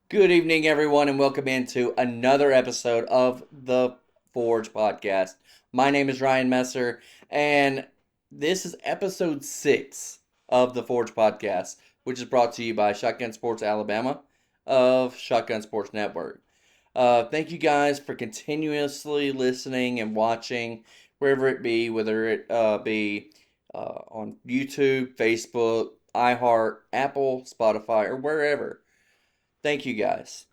Good evening, everyone, and welcome into another episode of the Forge Podcast. My name is Ryan Messer, and this is episode 6 of the Forge Podcast, which is brought to you by Shotgun Sports Alabama of Shotgun Sports Network. Thank you guys for continuously listening and watching, wherever it be, whether it be on YouTube, Facebook, iHeart, Apple, Spotify, or wherever. Thank you guys.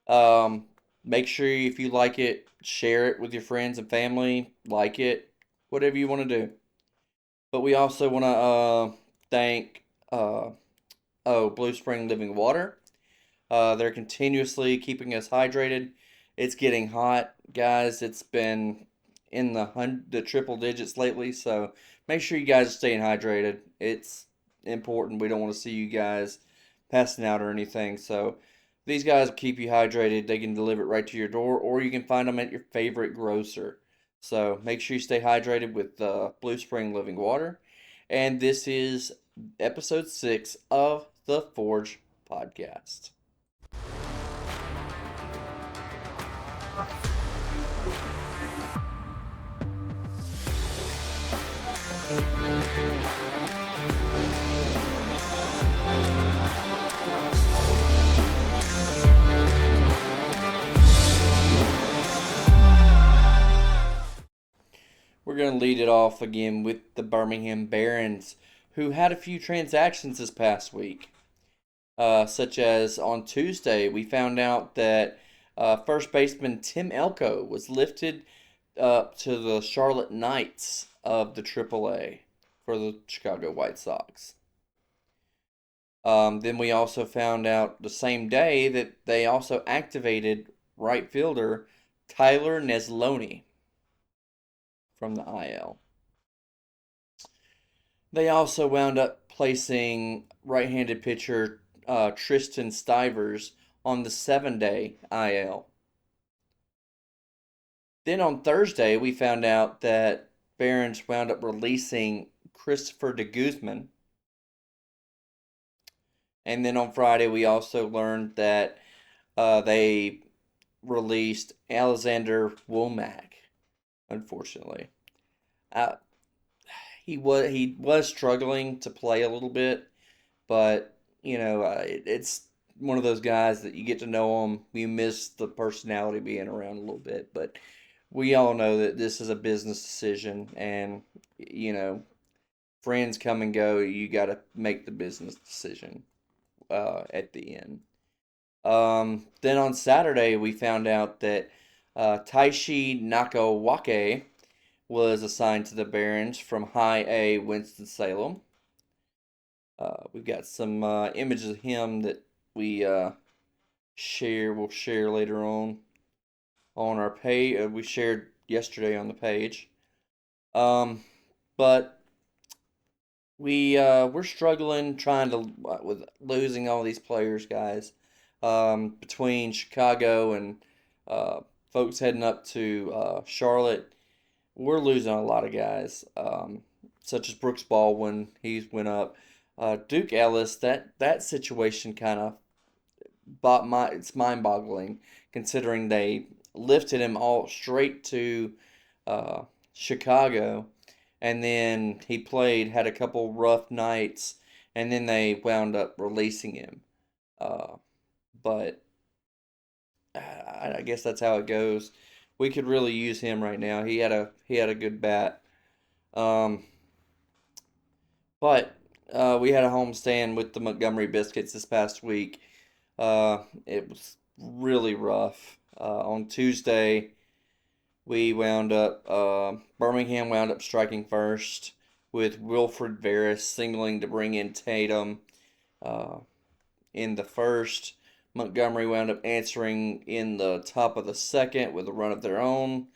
Um, Make sure if you like it, share it with your friends and family. Like it, whatever you want to do. But we also want to thank Blue Spring Living Water. They're continuously keeping us hydrated. It's getting hot, guys. It's been in the triple digits lately, so make sure you guys are staying hydrated. It's important. We don't want to see you guys passing out or anything. So these guys will keep you hydrated. They can deliver it right to your door, or you can find them at your favorite grocer. So make sure you stay hydrated with Blue Spring Living Water. And this is episode 6 of the Forge Podcast. We're going to lead it off again with the Birmingham Barons, who had a few transactions this past week. Such as on Tuesday, we found out that first baseman Tim Elko was lifted up to the Charlotte Knights of the AAA for the Chicago White Sox. Then we also found out the same day that they also activated right fielder Tyler Neslony from the IL. They also wound up placing right-handed pitcher Tristan Stivers on the 7-day IL. Then on Thursday, we found out that Barons wound up releasing Christopher de Guzman. And then on Friday, we also learned that they released Alexander Womack, unfortunately. Uh, he was struggling to play a little bit, but it's one of those guys that you get to know him, you miss the personality being around a little bit, but we all know that this is a business decision, and friends come and go. You got to make the business decision at the end. Then on Saturday, we found out that Taishi Nakawake was assigned to the Barons from High A Winston-Salem. We've got some images of him that we we'll share later on our page. We shared yesterday on the page. But we're struggling trying to with losing all these players, guys. Between Chicago and folks heading up to Charlotte, we're losing a lot of guys. Such as Brooks Baldwin, he's went up. Duke Ellis, that situation kind of it's mind-boggling considering they lifted him all straight to uh, Chicago, and then he played, had a couple rough nights, and then they wound up releasing him. Uh, but I guess that's how it goes. We could really use him right now. He had a good bat. Um, but we had a homestand with the Montgomery Biscuits this past week. It was really rough. On Tuesday, Birmingham wound up striking first with Wilfred Veras singling to bring in Tatum uh, in the first. Montgomery wound up answering in the top of the second with a run of their own.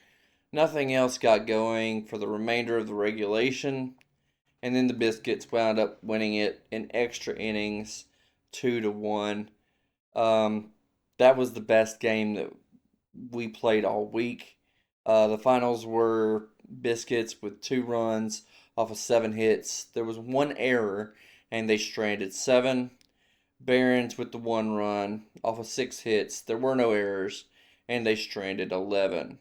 Nothing else got going for the remainder of the regulation, and then the Biscuits wound up winning it in extra innings, 2-1. Um, that was the best game that we played all week. The finals were Biscuits with 2 runs off of 7 hits. There was one error, and they stranded 7. Barons with the 1 run off of 6 hits. There were no errors, and they stranded 11.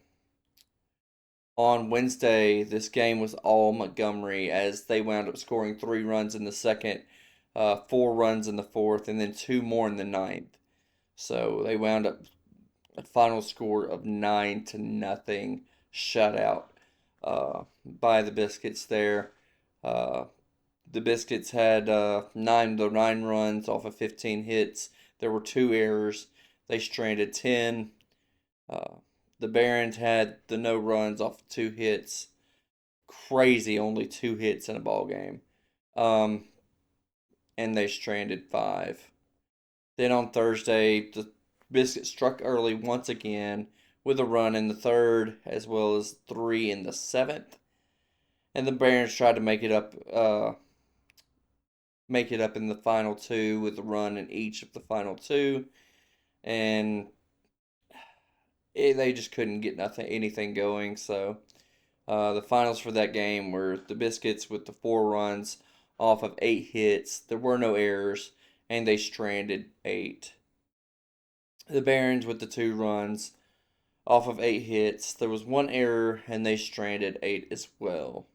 On Wednesday, this game was all Montgomery as they wound up scoring 3 runs in the second, 4 runs in the fourth, and then 2 more in the ninth. So they wound up a final score of 9-0 shutout by the Biscuits there. Uh, the Biscuits had 9 runs off of 15 hits. There were 2 errors. They stranded 10. Uh, the Barons had the no runs off of 2 hits. Crazy, only 2 hits in a ball game. And they stranded 5. Then on Thursday, the Biscuits struck early once again with a run in the third as well as 3 in the seventh. And the Barons tried to make it up in the final 2 with a run in each of the final 2, and they just couldn't get anything going. So the finals for that game were the Biscuits with the 4 runs off of 8 hits. There were no errors, and they stranded 8. The Barons with the 2 runs off of 8 hits. There was 1 error, and they stranded 8 as well.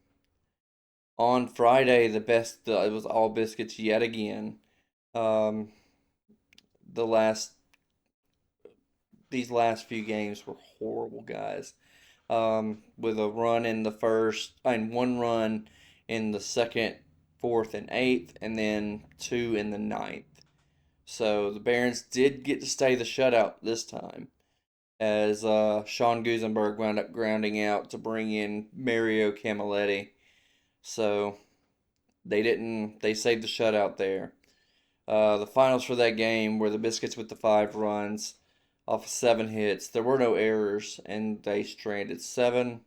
On Friday, it was all Biscuits yet again. Um, the last these last few games were horrible, guys. With a run in the first, and 1 run in the second, fourth, and eighth, and then 2 in the ninth. So the Barons did get to stay the shutout this time, as Sean Gusenberg wound up grounding out to bring in Mario Camilletti. So they saved the shutout there. The finals for that game were the Biscuits with the 5 runs off of 7 hits. There were no errors, and they stranded 7.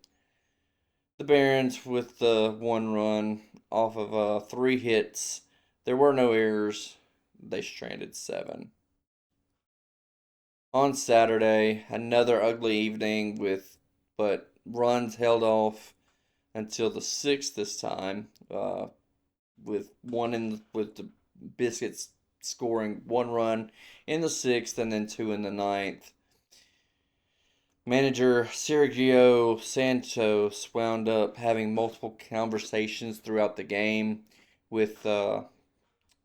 The Barons with the 1 run off of 3 hits. There were no errors. They stranded 7. On Saturday, another ugly evening but runs held off until the 6th this time, with the Biscuits scoring 1 run in the 6th and then 2 in the ninth. Manager Sergio Santos wound up having multiple conversations throughout the game with the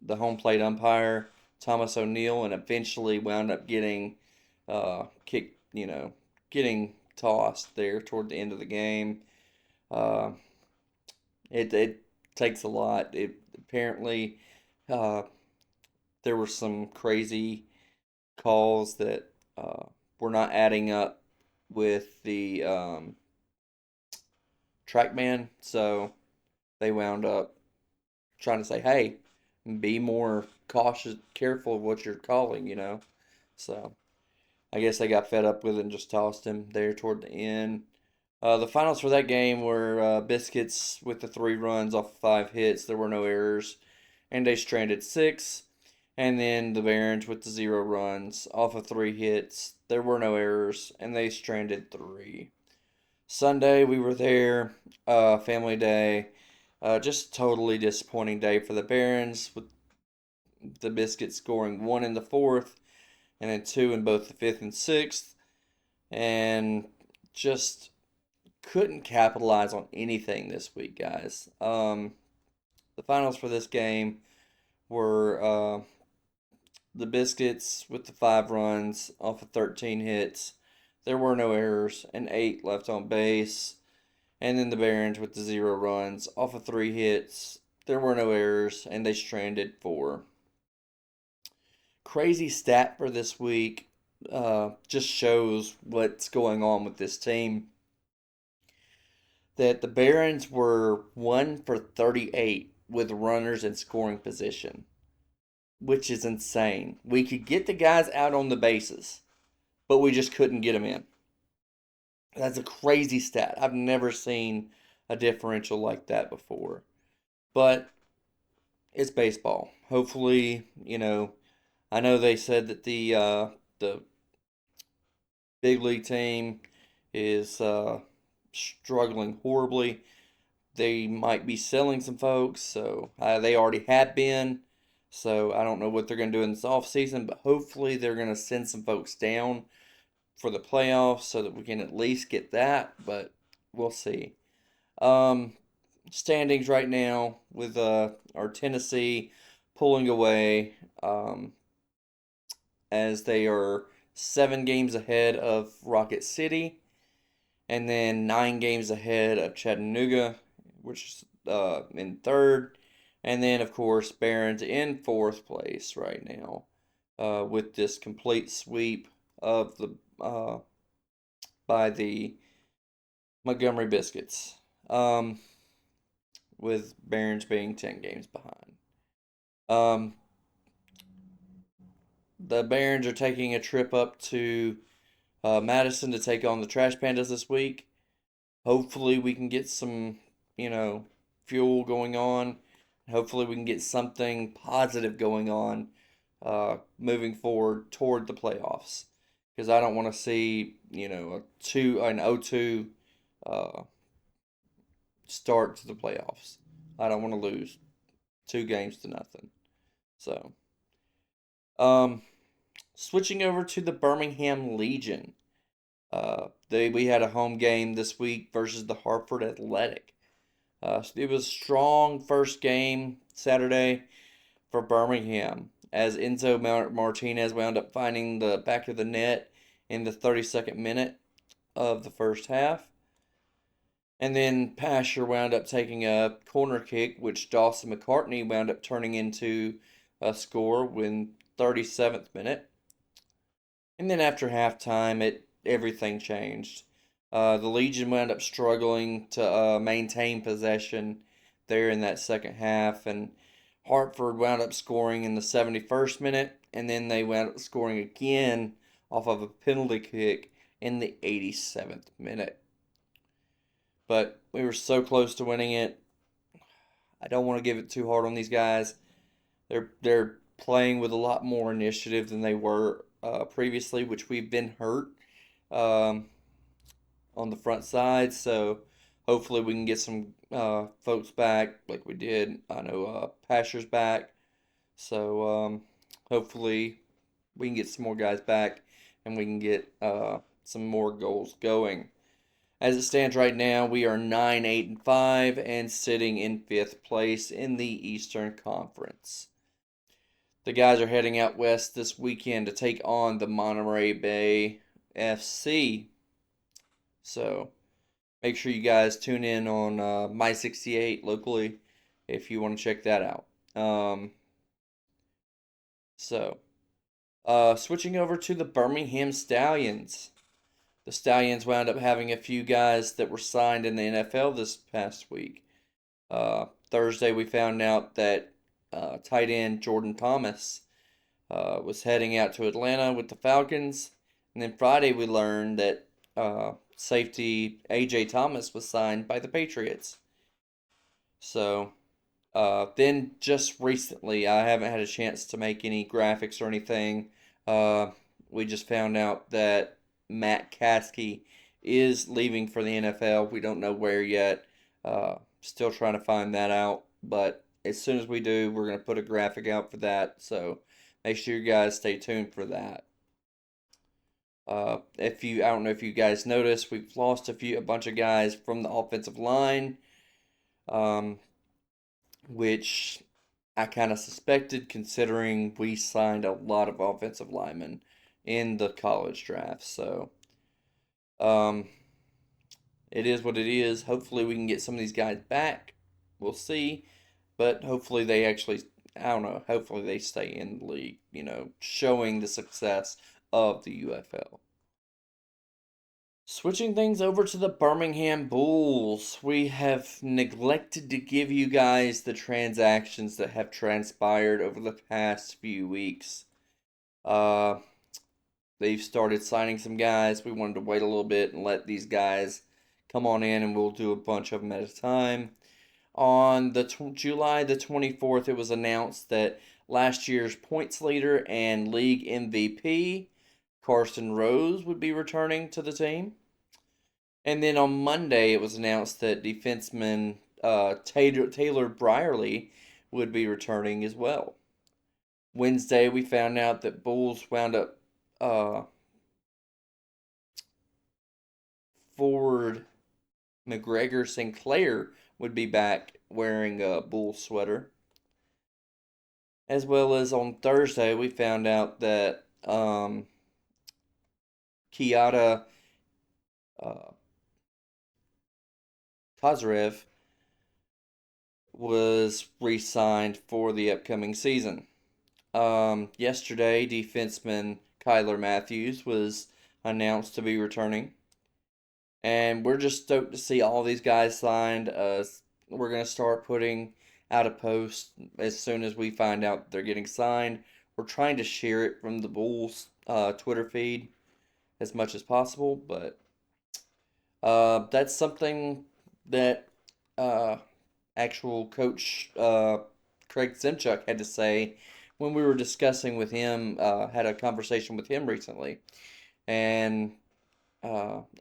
home plate umpire Thomas O'Neill, and eventually wound up getting kicked, getting tossed there toward the end of the game. Uh, it takes a lot. Apparently, uh, there were some crazy calls that were not adding up with the TrackMan, so they wound up trying to say, "Hey, be more cautious, careful of what you're calling." So I guess they got fed up with it and just tossed him there toward the end. The finals for that game were Biscuits with the 3 runs off of 5 hits. There were no errors, and they stranded 6. And then the Barons with the 0 runs off of 3 hits. There were no errors, and they stranded 3. Sunday, we were there, family day. Just totally disappointing day for the Barons, with the Biscuits scoring 1 in the fourth, and then 2 in both the fifth and sixth, and just couldn't capitalize on anything this week, guys. The finals for this game were the Biscuits with the 5 runs off of 13 hits. There were no errors and 8 left on base. And then the Barons with the 0 runs off of 3 hits. There were no errors, and they stranded 4. Crazy stat for this week. Just shows what's going on with this team. That the Barons were 1 for 38 with runners in scoring position, which is insane. We could get the guys out on the bases, but we just couldn't get them in. That's a crazy stat. I've never seen a differential like that before. But it's baseball. Hopefully, I know they said that the big league team is struggling horribly. They might be selling some folks, so they already had been. So I don't know what they're going to do in this off season, but hopefully they're going to send some folks down for the playoffs so that we can at least get that. But we'll see. Um, Standings right now with our Tennessee pulling away as they are 7 games ahead of Rocket City and then 9 games ahead of Chattanooga, which is in third. And then, of course, Barron's in fourth place right now with this complete sweep of the by the Montgomery Biscuits, with Barron's being 10 games behind. Um, the Barons are taking a trip up to Madison to take on the Trash Pandas this week. Hopefully, we can get some, you know, fuel going on. Hopefully, we can get something positive going on moving forward toward the playoffs. Because I don't want to see, an 0-2 uh, start to the playoffs. I don't want to lose 2 games to nothing. So, um, switching over to the Birmingham Legion. We had a home game this week versus the Hartford Athletic. It was a strong first game Saturday for Birmingham as Enzo Martinez wound up finding the back of the net in the 32nd minute of the first half. And then Pasher wound up taking a corner kick, which Dawson McCartney wound up turning into a score in 37th minute. And then after halftime, everything changed. The Legion wound up struggling to maintain possession there in that second half, and Hartford wound up scoring in the 71st minute, and then they wound up scoring again off of a penalty kick in the 87th minute. But we were so close to winning it. I don't want to give it too hard on these guys. They're playing with a lot more initiative than they were previously, which we've been hurt um, on the front side. So hopefully we can get some folks back like we did. I know Pasher's back. So hopefully we can get some more guys back and we can get some more goals going. As it stands right now, we are 9-8-5 and sitting in fifth place in the Eastern Conference. The guys are heading out west this weekend to take on the Monterey Bay FC. So make sure you guys tune in on My 68 locally if you want to check that out. So, switching over to the Birmingham Stallions. The Stallions wound up having a few guys that were signed in the NFL this past week. Thursday, we found out that tight end Jordan Thomas was heading out to Atlanta with the Falcons. And then Friday, we learned that safety A.J. Thomas was signed by the Patriots. So, then just recently, I haven't had a chance to make any graphics or anything. We just found out that Matt Caskey is leaving for the NFL. We don't know where yet. Still trying to find that out. But as soon as we do, we're going to put a graphic out for that. So make sure you guys stay tuned for that. I don't know if you guys noticed, we've lost a bunch of guys from the offensive line, which I kind of suspected considering we signed a lot of offensive linemen in the college draft. So, um, it is what it is. Hopefully, we can get some of these guys back. We'll see. But hopefully, I don't know, hopefully they stay in the league, showing the success of the UFL. Switching things over to the Birmingham Bulls, we have neglected to give you guys the transactions that have transpired over the past few weeks. Uh, they've started signing some guys. We wanted to wait a little bit and let these guys come on in, and we'll do a bunch of them at a time. On July the 24th, it was announced that last year's points leader and league MVP, Carson Rose, would be returning to the team. And then on Monday, it was announced that defenseman Taylor Brierley would be returning as well. Wednesday, we found out that Bulls wound up uh, forward McGregor Sinclair would be back wearing a Bulls sweater. As well as on Thursday, we found out that Kiata uh, Kazarev was re signed for the upcoming season. Yesterday, defenseman Kyler Matthews was announced to be returning. And we're just stoked to see all these guys signed. We're going to start putting out a post as soon as we find out they're getting signed. We're trying to share it from the Bulls Twitter feed as much as possible, but that's something that uh, actual coach Craig Simchuk had to say when we were discussing with him, had a conversation with him recently, and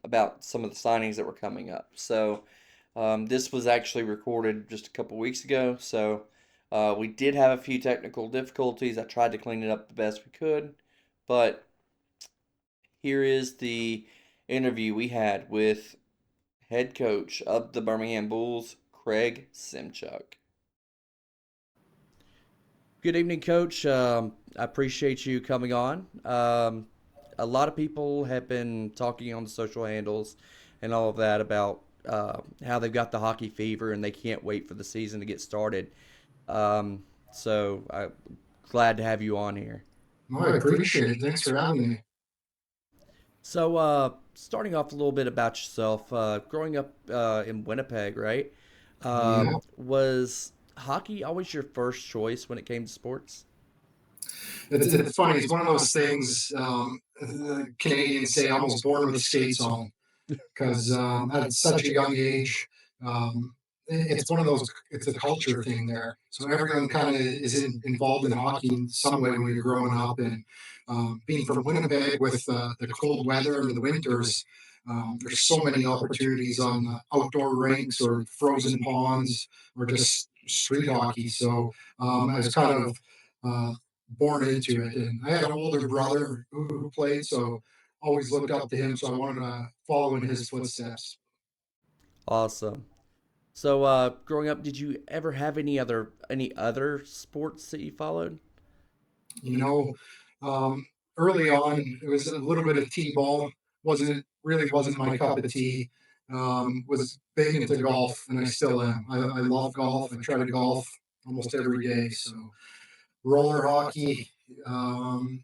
about some of the signings that were coming up. So this was actually recorded just a couple weeks ago. So we did have a few technical difficulties. I tried to clean it up the best we could, but here is the interview we had with head coach of the Birmingham Bulls, Craig Simchuk. Good evening, Coach. I appreciate you coming on. A lot of people have been talking on the social handles and all of that about how they've got the hockey fever and they can't wait for the season to get started. So I'm glad to have you on here. Oh, I appreciate it. Thanks for having me. So, starting off a little bit about yourself, growing up in Winnipeg, right? Yeah, Was hockey always your first choice when it came to sports? it's funny. It's one of those things. The Canadians say almost born with skates on because at such a young age, um, it's one of those. It's a culture thing there. So everyone kind of is involved in hockey in some way when you're growing up, and being from Winnipeg with the cold weather and the winters. There's so many opportunities on outdoor rinks or frozen ponds or just street hockey. So I was kind of uh, born into it. And I had an older brother who played, so always looked up to him. So I wanted to follow in his footsteps. Awesome. So, growing up, did you ever have any other sports that you followed? You know, um, early on, it was a little bit of t-ball. Wasn't my cup of tea. Was big into golf, and I still am. I love golf. I try to golf almost every day. So roller hockey, um,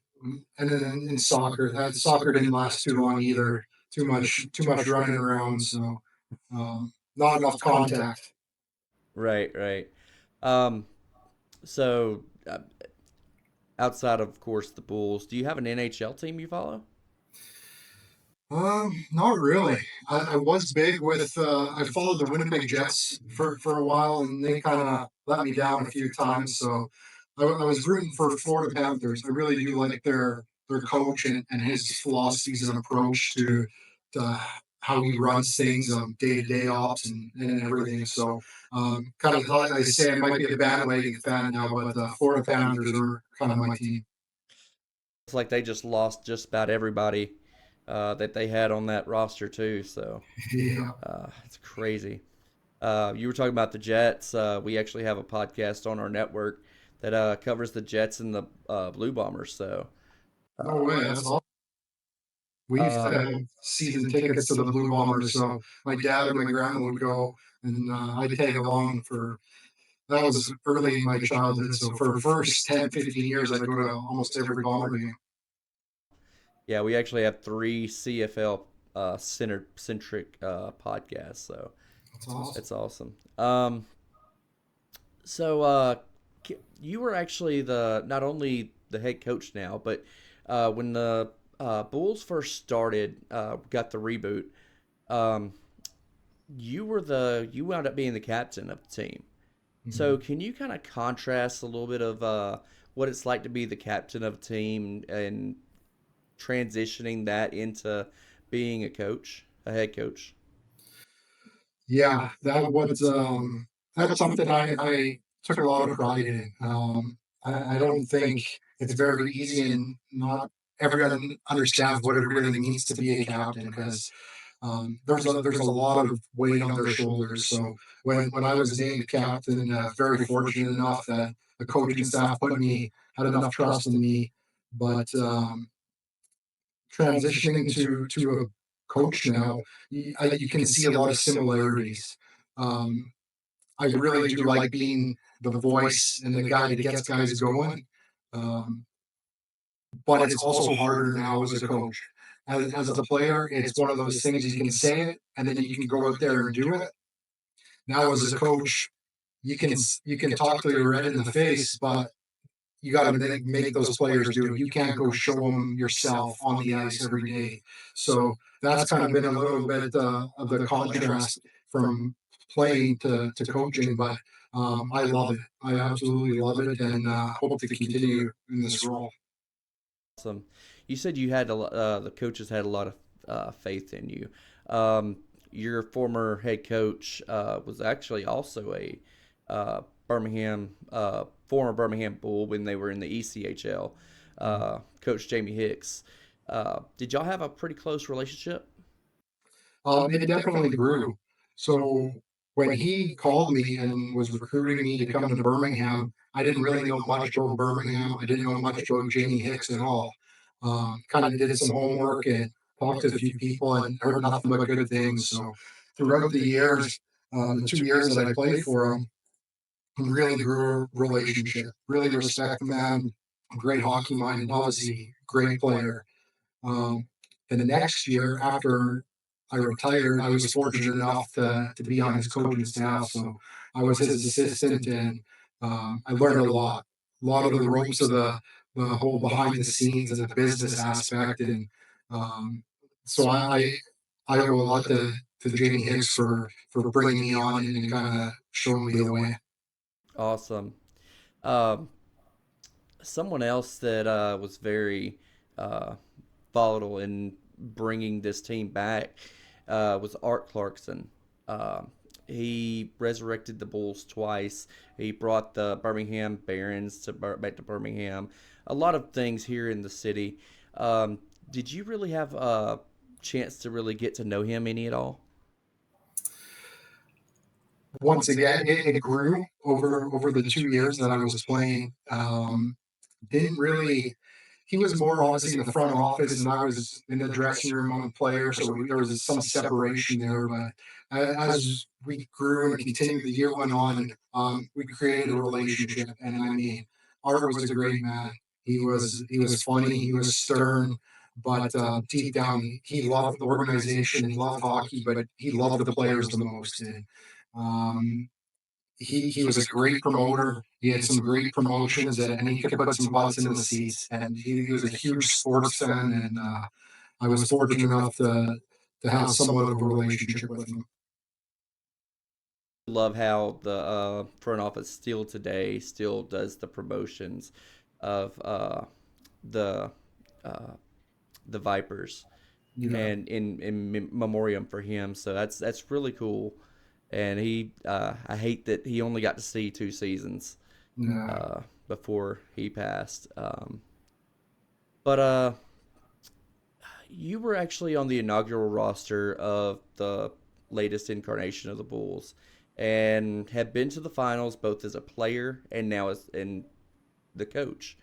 and then in soccer. That soccer didn't last too long either. Too much running around. So not enough contact. Right, right. Um, so outside of course the Bulls, do you have an NHL team you follow? Not really. I was big with I followed the Winnipeg Jets for a while, and they kind of let me down a few times. So I was rooting for Florida Panthers. I really do like their coach and his philosophies and approach to how he runs things, day to day ops and everything. So kind of like I say, I might be a bandwagon fan now, but the Florida Panthers are kind of my team. It's like they just lost just about everybody that they had on that roster too. So Yeah. it's crazy. You were talking about the Jets. We actually have a podcast on our network that covers the Jets and the Blue Bombers. So No way. That's awesome. We used to um, have season tickets to the Blue Bombers, so my dad or my grandma would go, and I'd tag along for. That was early in my childhood, so for the first 10, 15 years, I'd go to almost every Bomber game. yeah, we actually have three CFL centric podcasts. So That's awesome. it's awesome. So you were actually the not only the head coach now, but when the Bulls first started, got the reboot. Um, you wound up being the captain of the team. So Mhm. can you kind of contrast a little bit of what it's like to be the captain of a team and transitioning that into being a coach, a head coach? Yeah, that's something I took a lot of pride in. I don't think it's very easy, and not everyone understands what it really means to be a captain, because there's a lot of weight on their shoulders. So when I was named captain, very fortunate enough that the coaching staff had enough trust in me. But transitioning to a coach now, you can see a lot of similarities. Um, I really do like being the voice and the guy that gets guys going. Um, but it's also harder now as a coach. As a player, it's one of those things you can say it and then you can go out there and do it. Now, as a coach, you can talk till you're red in the face, but you got to make those players do it. You can't go show them yourself on the ice every day. So that's kind of been a little bit of the contrast from playing to coaching, but I love it. I absolutely love it, and hope to continue in this role. Awesome. You said you had the coaches had a lot of faith in you. Um, your former head coach was actually also a former Birmingham Bull when they were in the ECHL. Coach Jamie Hicks. Did y'all have a pretty close relationship? It definitely grew. So when he called me and was recruiting me to come to Birmingham, I didn't really know much about Birmingham. I didn't know much about Jamie Hicks at all. Kind of did some homework and talked to a few people and heard nothing but good things. So throughout the years, the 2 years that I played for him, really grew a relationship. Really respect the man. Great hockey mind, and obviously great player. Um, and the next year, after I retired, I was fortunate enough to be on his coaching staff. So I was his assistant, and I learned a lot of the ropes of the whole behind the scenes and the business aspect. And um, so I owe a lot to Jamie Hicks for bringing me on and kind of showing me the way. Awesome. Um, Someone else that was very uh, volatile in bringing this team back was Art Clarkson. Uh, he resurrected the Bulls twice. He brought the Birmingham Barons back to Birmingham. A lot of things here in the city. Um, did you really have a chance to really get to know him any at all? Once again, it grew over the 2 years that I was playing. Didn't really. He was more obviously in the front office, and I was in the dressing room among players, so there was some separation there. But as we grew and continued, the year went on. We created a relationship, and I mean, Art was a great man. He was funny. He was stern. But deep down, he loved the organization. He loved hockey, but he loved the players the most. And um, he was a great promoter. He had some great promotions, and he could put some butts in the seats. And he was a huge sports fan, and I was fortunate enough to have somewhat of a relationship with him. Love how the front office still today still does the promotions of the uh, the Vipers Yeah, and in memoriam for him. So that's really cool. And I hate that he only got to see 2 seasons yeah, before he passed. But you were actually on the inaugural roster of the latest incarnation of the Bulls, and have been to the finals both as a player and now as in the coach.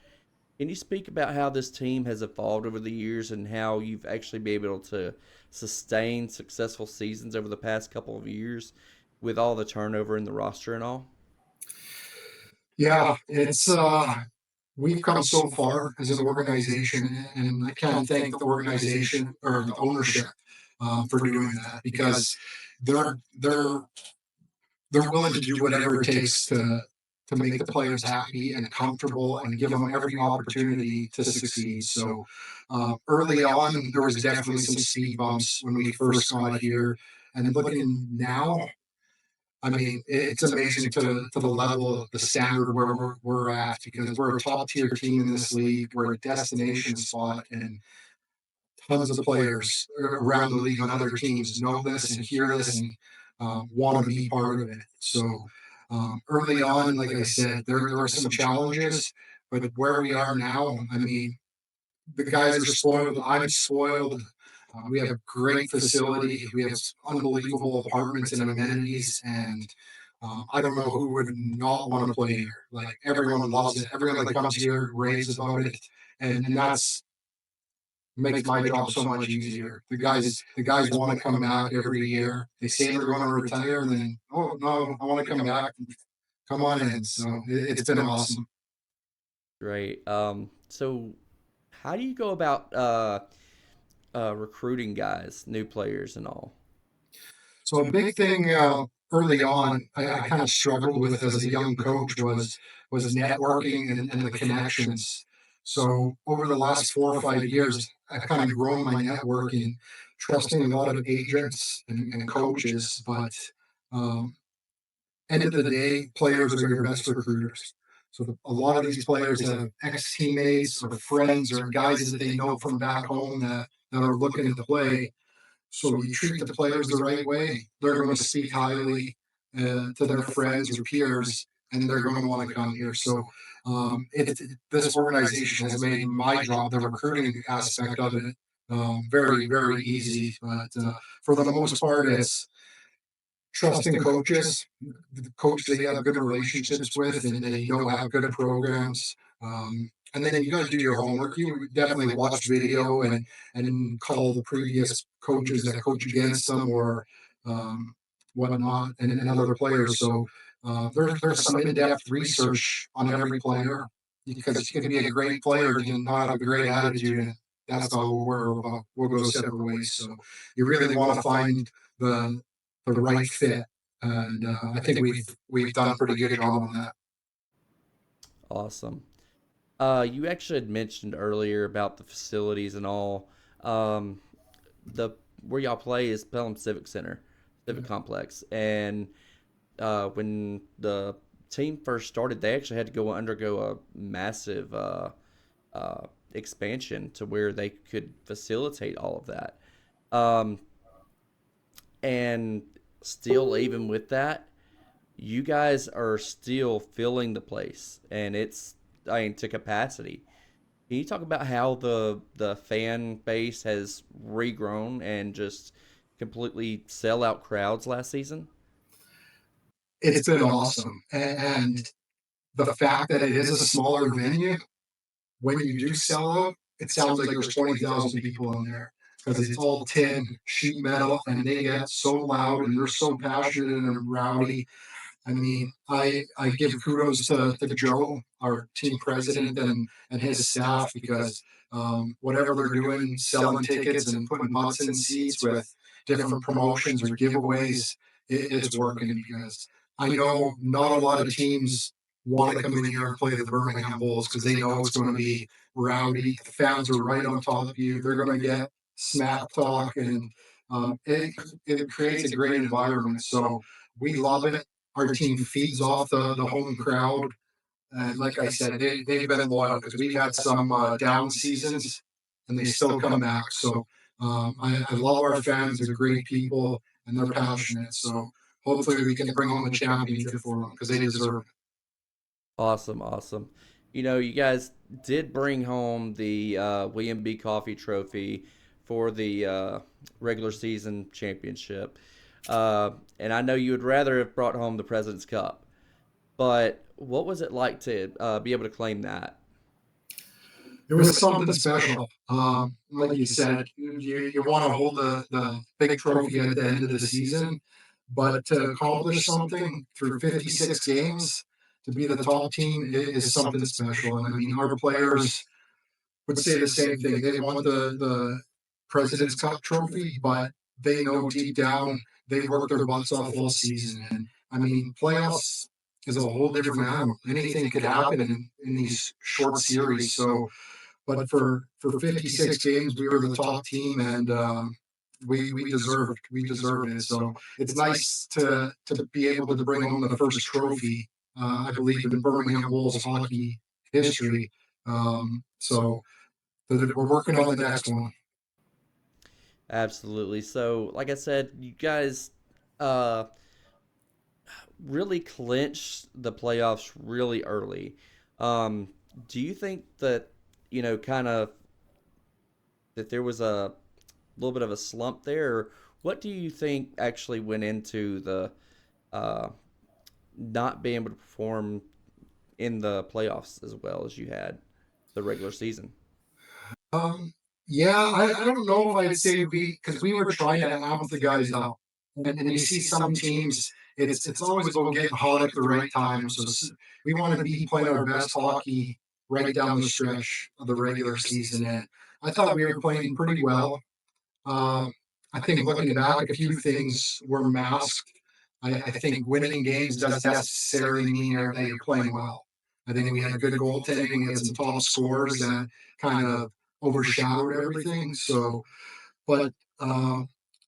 Can you speak about how this team has evolved over the years and how you've actually been able to sustain successful seasons over the past couple of years with all the turnover in the roster and all? yeah. It's we've come so far as an organization, and I can't thank the organization or the ownership for doing that, because they're they're they're willing to do whatever it takes to make the players happy and comfortable and give them every opportunity to succeed. So early on, there was definitely some speed bumps when we first got here, and looking now, I mean, it's amazing to the level of the standard where we're at, because we're a top tier team in this league. We're a destination spot, and tons of players around the league on other teams know this and hear this, and want to be part of it. So Early on, like I said, there were some challenges, but where we are now, I mean, the guys are spoiled. I'm spoiled. We have great facility. We have unbelievable apartments and amenities, and I don't know who would not want to play here. Like everyone loves it. Everyone that comes here raves about it, and that's makes my job so much easier. The guys want to come back every year. They say they're going to retire, and then oh no, I want to come back. Come on in. So it's been awesome. Great. So how do you go about recruiting guys, new players and all? So a big thing early on, I kind of struggled with as a young coach was networking and the connections. So over the last 4 or 5 years, I've kind of grown my networking, trusting a lot of agents and coaches. But um, end of the day, players are your best recruiters. So a lot of these players have ex teammates or friends or guys that they know from back home that are looking to play, so you treat the players the right way, they're going to speak highly to their friends or peers, and they're going to want to come here. So this organization has made my job, the recruiting aspect of it, very, very easy. But for the most part, it's trusting coaches, the coaches that you have good relationships with and they know have good programs. And then you got to do your homework. You definitely watch video and call the previous coaches that coach against them or um, whatnot and other players. So there's some in-depth research on every player because you can be a great player and not have a great attitude. And that's not what we're about. We'll go separate ways. So you really want to find the the right fit. And I think we've done a pretty good job on that. Awesome. You actually had mentioned earlier about the facilities and all. Um, the where y'all play is Pelham Civic Center, Civic Complex, and when the team first started, they actually had to go undergo a massive expansion to where they could facilitate all of that. Um, and still, even with that, you guys are still filling the place, and it's, I mean, to capacity. Can you talk about how the fan base has regrown and just completely sell out crowds last season? It's been awesome, and the fact that it is a smaller venue, when you do sell out, it sounds like there's 20,000 people in there because it's all tin, sheet metal, and they get so loud and they're so passionate and rowdy. I mean, I give kudos to Joe, our team president, and his staff because whatever they're doing, selling tickets and putting butts in seats with different promotions or giveaways, it's working because I know not a lot of teams want to come in here and play the Birmingham Bulls because they know it's going to be rowdy. The fans are right on top of you. They're going to get smack talk and it creates a great environment. So we love it. Our team feeds off the home crowd. And like I said, they've been loyal because we've had some down seasons and they still come back. So I love our fans. They're great people and they're passionate. So hopefully we can bring home a championship for them because they deserve it. Awesome, awesome. You know, you guys did bring home the William B. Coffee Trophy for the regular season championship. And I know you would rather have brought home the President's Cup, but what was it like to be able to claim that? It was something special. Like you said, you want to hold the big trophy at the end of the season, but to accomplish something through 56 games, to be the top team is something special. And I mean, our players would say the same thing. They want the President's Cup trophy, but they know deep down they worked their butts off all season. And I mean, playoffs is a whole different animal. Anything could happen in these short series. So but for 56 games, we were the top team, and we deserved it. So it's nice to be able to bring home the first trophy. I believe in Birmingham Bulls hockey history. So we're working on the next one. Absolutely. So, like I said, you guys, uh, really clinched the playoffs really early. Um, do you think that, kind of that there was a little bit of a slump there? Or what do you think actually went into the uh, not being able to perform in the playoffs as well as you had the regular season? Um, yeah, I don't know if I'd say because we were trying to amp the guys up, and you see some teams, it's always about getting hot at the right time. So we want to be playing our best hockey right down the stretch of the regular season, and I thought we were playing pretty well. Um, I think looking back, a few things were masked. I think winning games doesn't necessarily mean that you're playing well. I think we had good goaltending. We had some top scores that kind of overshadowed everything. So, but um,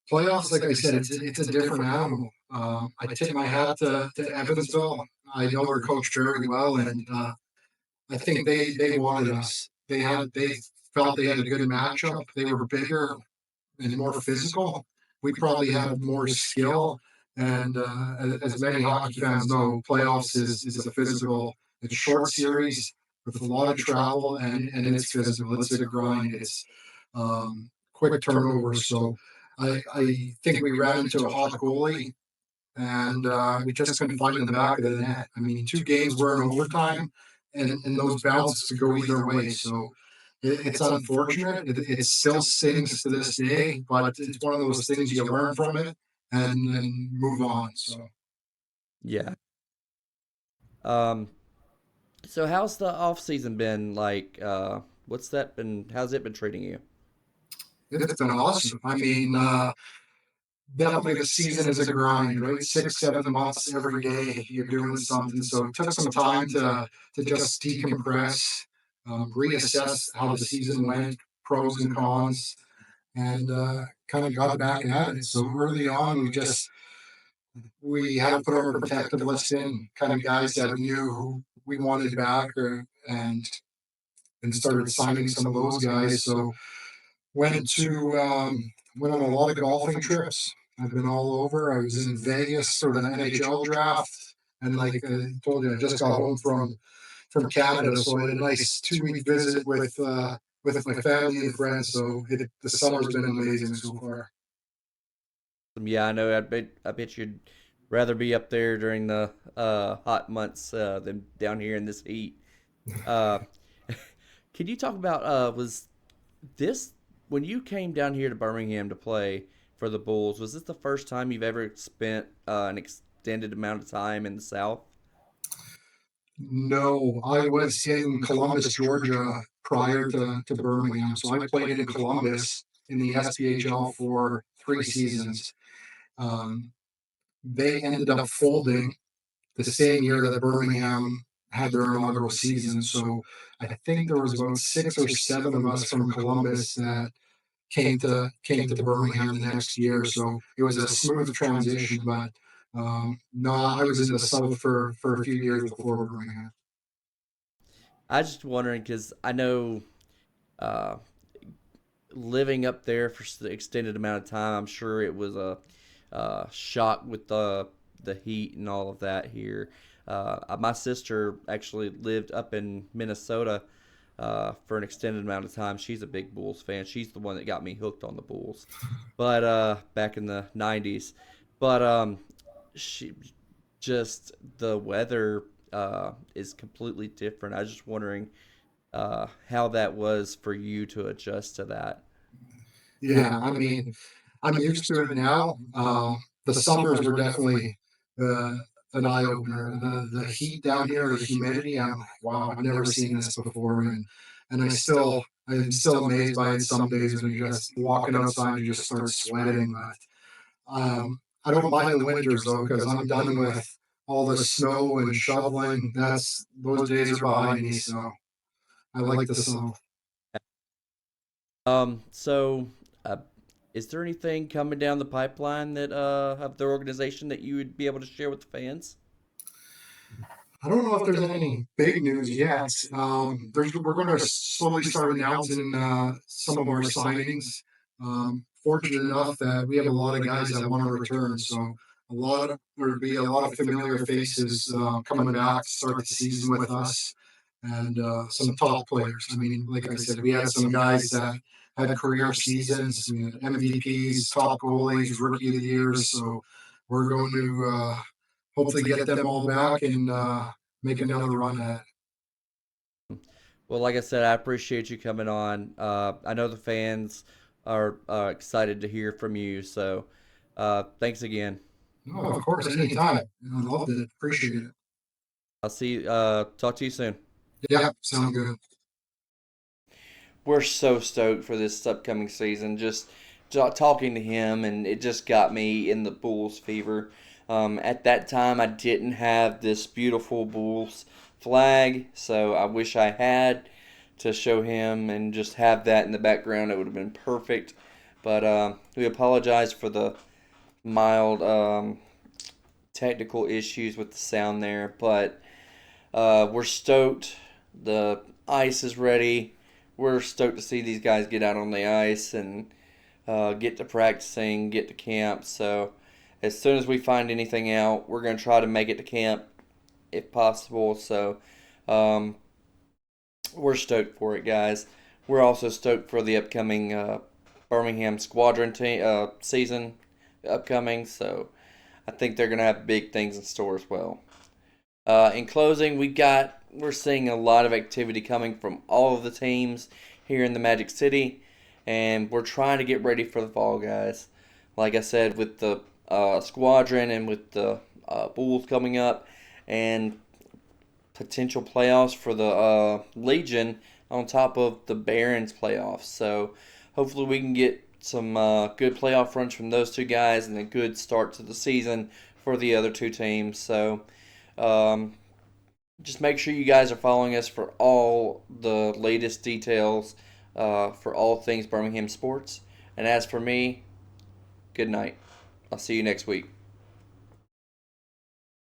playoffs, like I said, it's a different animal. I tip my hat to Evansville. I know their coach very well, and I think they wanted us. They felt they had a good matchup. They were bigger and more physical. We probably had more skill. And as many hockey fans know, playoffs is a physical, it's a short series with a lot of travel, and it's physical. It's a grind. It's quick turnovers. So I think we ran into a hot goalie, and we just couldn't find in the back of the net. I mean, two games were in overtime, and those bounces could go either way. So it's unfortunate. It still stings to this day, but it's one of those things you learn from it and move on. So Yeah. Um, so how's the off season been like? What's that been? How's it been treating you? it's been awesome. I mean, definitely the season is a grind, right? 6, 7 months every day you're doing something. So it took some time to just decompress, reassess how the season went, pros and cons, and kind of got back at it. So early on, we had to put our protective list in, kind of guys that we knew who we wanted back, and started signing some of those guys. So went on a lot of golfing trips. I've been all over. I was in Vegas for the NHL draft, and like I told you, I just got home from Canada, so I had a nice 2 week visit with my family and friends. So the summer's been amazing so far. Yeah, I know. I bet you'd rather be up there during the hot months than down here in this heat. Uh, can you talk about was this when you came down here to Birmingham to play for the Bulls? Was this the first time you've ever spent an extended amount of time in the South? No, I was in Columbus, Georgia prior to Birmingham. So I played in Columbus in the SPHL for 3 seasons. Um, they ended up folding the same year that Birmingham had their inaugural season. So I think there was about 6 or 7 of us from Columbus that came to Birmingham the next year. So it was a smooth transition. But no, I was in the South for a few years before Birmingham. I just wondering because I know uh, living up there for the extended amount of time, I'm sure it was a shock with the heat and all of that here. My sister actually lived up in Minnesota for an extended amount of time. She's a big Bulls fan. She's the one that got me hooked on the Bulls, but back in the '90s. But she just the weather is completely different. I was just wondering how that was for you to adjust to that. Yeah, I mean, I'm used to it now. The summers were definitely uh, an eye opener. The heat down here, the humidity. I'm like, wow, I've never seen this before, and I'm still amazed by it some days when you're just walking outside, you just start sweating. But I don't mind the winters though, because I'm done with all the snow and shoveling. That's those days are behind me. So I like the summer. So, uh, is there anything coming down the pipeline that of their organization that you would be able to share with the fans? I don't know if there's any big news yet. We're going to slowly start announcing some of our signings. Fortunate enough that we have a lot of guys that want to return, so there'd be a lot of familiar faces coming back to start the season with us, and some top players. I mean, like I said, we had some guys that had career seasons, we had MVPs, top goalies, rookie of the years. So we're going to hopefully get them all back and make another run at it. Well, like I said, I appreciate you coming on. I know the fans are excited to hear from you, so thanks again. No, of course, anytime. I loved it. Appreciate it. Talk to you soon. Yeah, sounds good. We're so stoked for this upcoming season. Just talking to him, and it just got me in the Bulls fever. At that time, I didn't have this beautiful Bulls flag, so I wish I had to show him and just have that in the background. It would have been perfect. But we apologize for the mild technical issues with the sound there. But we're stoked. The ice is ready. We're stoked to see these guys get out on the ice and get to practicing, get to camp. So as soon as we find anything out, we're going to try to make it to camp if possible. So um, we're stoked for it, guys. We're also stoked for the upcoming Birmingham Squadron season upcoming. So I think they're going to have big things in store as well. In closing, we're seeing a lot of activity coming from all of the teams here in the Magic City, and we're trying to get ready for the fall, guys. Like I said, with the squadron and with the Bulls coming up, and potential playoffs for the Legion on top of the Barons playoffs. So hopefully we can get some good playoff runs from those two guys and a good start to the season for the other two teams. So um, just make sure you guys are following us for all the latest details for all things Birmingham sports. And as for me, good night. I'll see you next week.